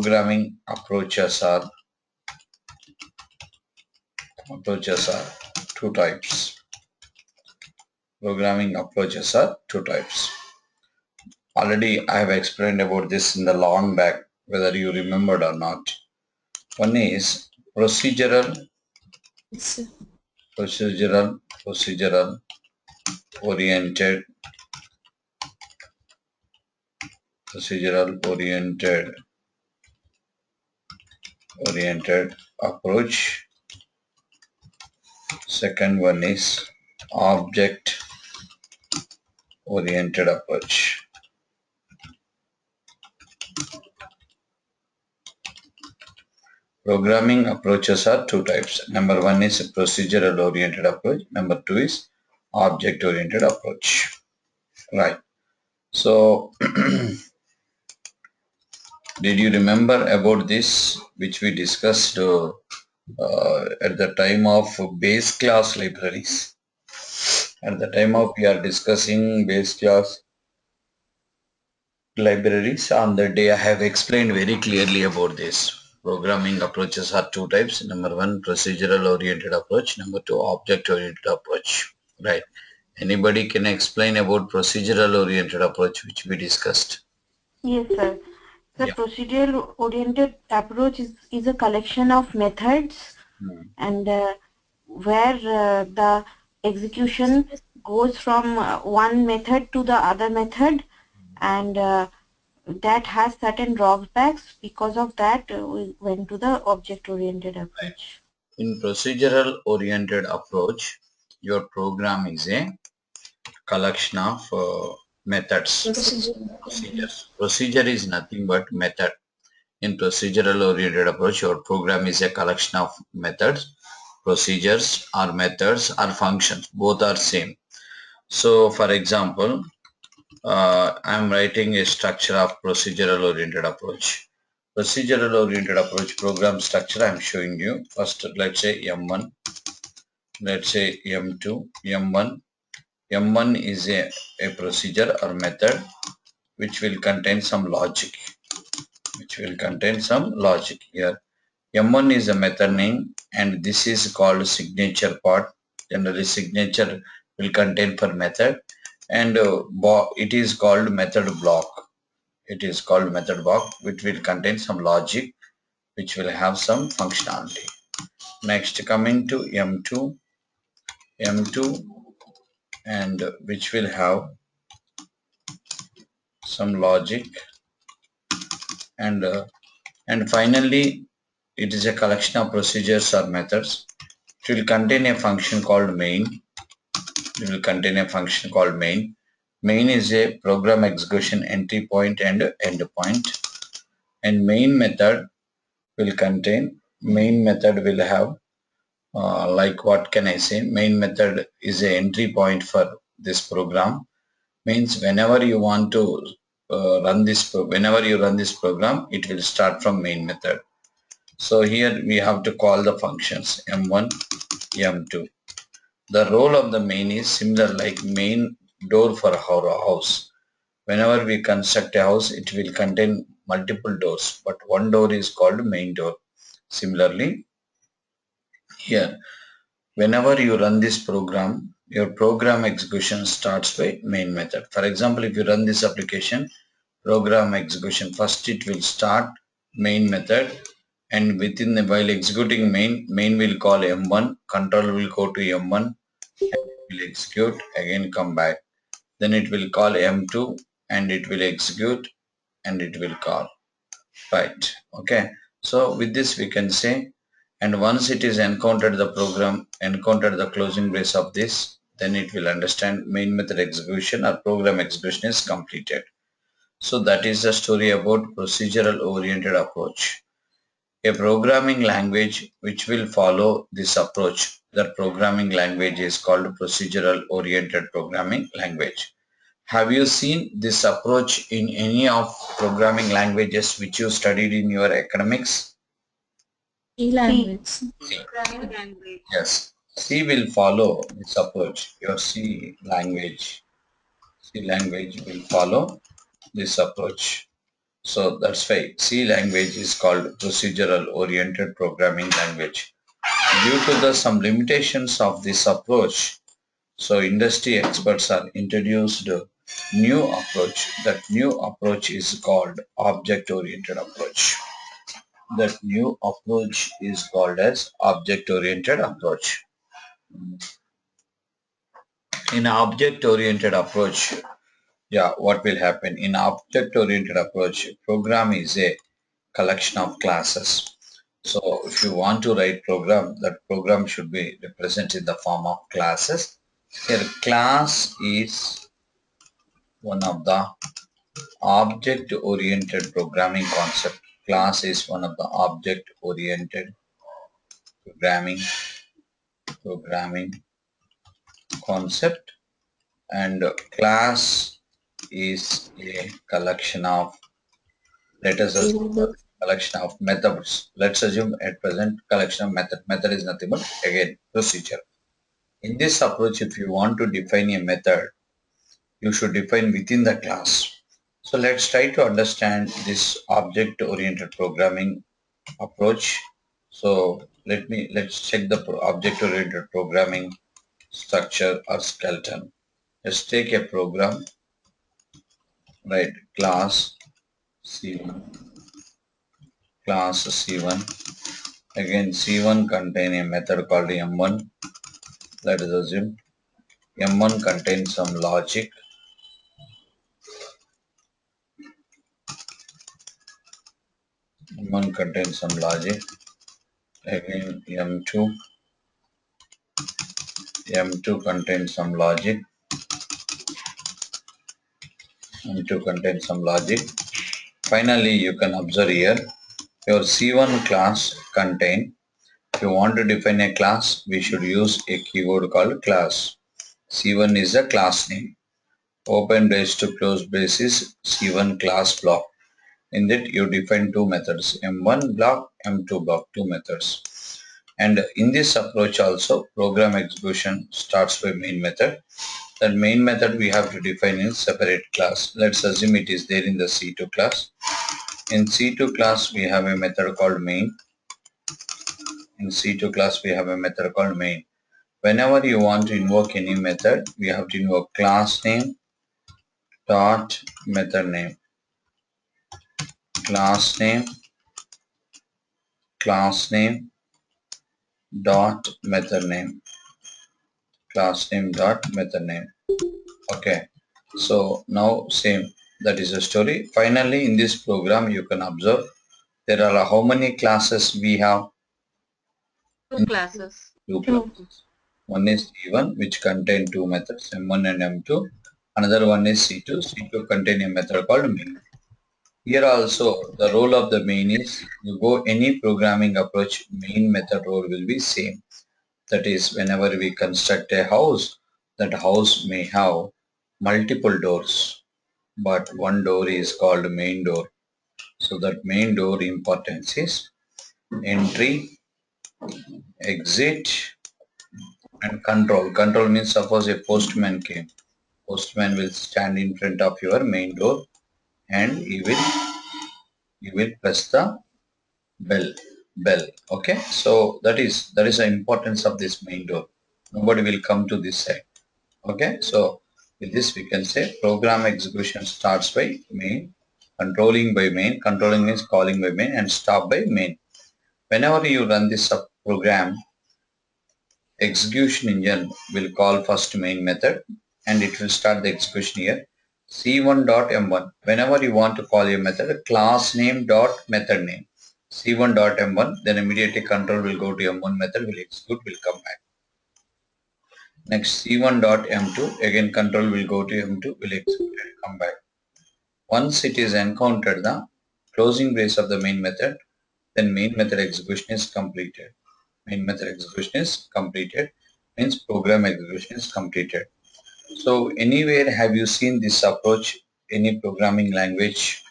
programming approaches are two types. Programming approaches are two types. Already I have explained about this in the long back, whether you remembered or not. One is procedural oriented approach. Second one is object oriented approach. Programming approaches are two types. Number one is procedural oriented approach. Number two is object oriented approach. Right. So did you remember about this, which we discussed at the time of base class libraries? At the time of we are discussing base class libraries, on the day I have explained very clearly about this. Programming approaches are two types. Number one, procedural oriented approach. Number two, object oriented approach. Right. Anybody can explain about procedural oriented approach which we discussed? Yes, sir. The Yeah. procedural oriented approach is a collection of methods and where the execution goes from one method to the other method, and that has certain drawbacks. Because of that, we went to the object oriented approach. In procedural oriented approach, your program is a collection of methods. Procedures. Procedure is nothing but method. In procedural oriented approach, your program is a collection of methods. Procedures or methods or functions, both are same. So for example, I am writing a structure of procedural oriented approach. Procedural oriented approach program structure I am showing you. First, let's say M1, let's say M2, M1. M1 is a procedure or method which will contain some logic. Here. M1 is a method name and this is called signature part. Generally signature will contain for method, and it is called method block. Which will contain some logic which will have some functionality. Next, coming to M2 and which will have some logic, and finally it is a collection of procedures or methods. It will contain a function called main. Main is a program execution entry point and end point, and main method will have like what can I say, main method is a entry point for this program. Means whenever you want to whenever you run this program, it will start from main method. So here we have to call the functions M1, M2. The role of the main is similar like main door for our house. Whenever we construct a house, it will contain multiple doors, but one door is called main door. Similarly, here, whenever you run this program, your program execution starts by main method. For example, if you run this application, program execution, first it will start main method, and while executing main will call M1, control will go to M1, will execute, again come back. Then it will call M2 and it will execute and it will call. Right. Okay. So with this we can say, and once it is encountered the closing brace of this, then it will understand main method execution or program execution is completed. So that is the story about procedural oriented approach. A programming language which will follow this approach, that programming language is called procedural oriented programming language. Have you seen this approach in any of programming languages which you studied in your academics? C language. Yes. C will follow this approach. Your C language will follow this approach. So that's why C language is called procedural oriented programming language. Due to the some limitations of this approach, so industry experts are introduced a new approach. That new approach is called object oriented approach. That new approach is called as object oriented approach. In object oriented approach, what will happen? In object oriented approach, program is a collection of classes. So if you want to write program, that program should be represented in the form of classes. Here class is one of the object oriented programming concept. Class is one of the object oriented programming concept, and class is a collection of, let us assume, collection of methods. Let's assume at present collection of method. Method is nothing but again procedure. In this approach, if you want to define a method, you should define within the class. So let's try to understand this object oriented programming approach. So let's check the object oriented programming structure or skeleton. Let's take a program, right? C1, class C1. Again, C1 contain a method called M1. Let us assume M1 contains some logic. M1 contains some logic. Again, M2 contains some logic. M2 contains some logic. Finally, you can observe here your C1 class contain. If you want to define a class, we should use a keyword called class. C1 is a class name. Open brace to close brace is C1 class block. In that you define two methods, M1 block, M2 block, two methods. And in this approach also, program execution starts by main method. That main method we have to define in separate class. Let's assume it is there in the C2 class. In C2 class, we have a method called main. In C2 class, we have a method called main. Whenever you want to invoke any method, we have to invoke class name dot method name. Class name dot method name. Class name dot method name. Okay. So now same. That is the story. Finally, in this program, you can observe there are how many classes we have? Two classes. Two classes. One is C1 which contain two methods M1 and M2. Another one is C2. C2 contain a method called main. Here also the role of the main is, you go any programming approach, main method role will be same. That is, whenever we construct a house, that house may have multiple doors, but one door is called main door. So that main door importance is entry, exit, and control. Control means suppose a postman came. Postman will stand in front of your main door and he will press the bell. Okay, so that is the importance of this main door. Nobody will come to this side. Okay, so with this we can say program execution starts by main, controlling by main. Controlling means calling by main, and stop by main. Whenever you run this program, execution engine will call first main method and it will start the execution here. C1.m1. Whenever you want to call your method, class name dot method name. C1.m1, then immediately control will go to M1 method, will execute, will come back. Next C1.m2, again control will go to M2, will execute and come back. Once it is encountered the closing brace of the main method, then main method execution is completed. Main method execution is completed, means program execution is completed. So anywhere have you seen this approach, any programming language?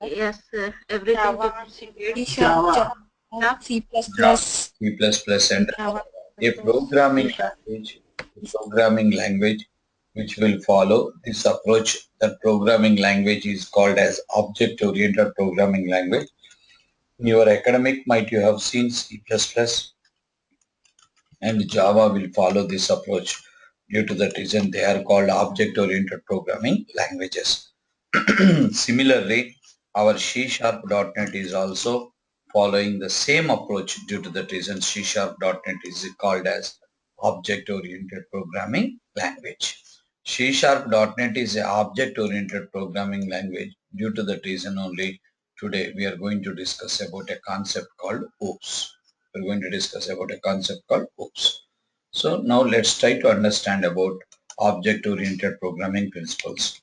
Yes, everything to Java, C++, Java. Java, C++, Java, C++ and Java. a programming language, which will follow this approach. That programming language is called as object-oriented programming language. In your academic might you have seen C++ and Java will follow this approach. Due to that reason, they are called object-oriented programming languages. Similarly, our C#.NET is also following the same approach. Due to that reason, C#.NET is called as object-oriented programming language. C#.NET is an object-oriented programming language. Due to that reason only, today we are going to discuss about a concept called OOPS. We're going to discuss about a concept called OOPS. So now let's try to understand about object-oriented programming principles.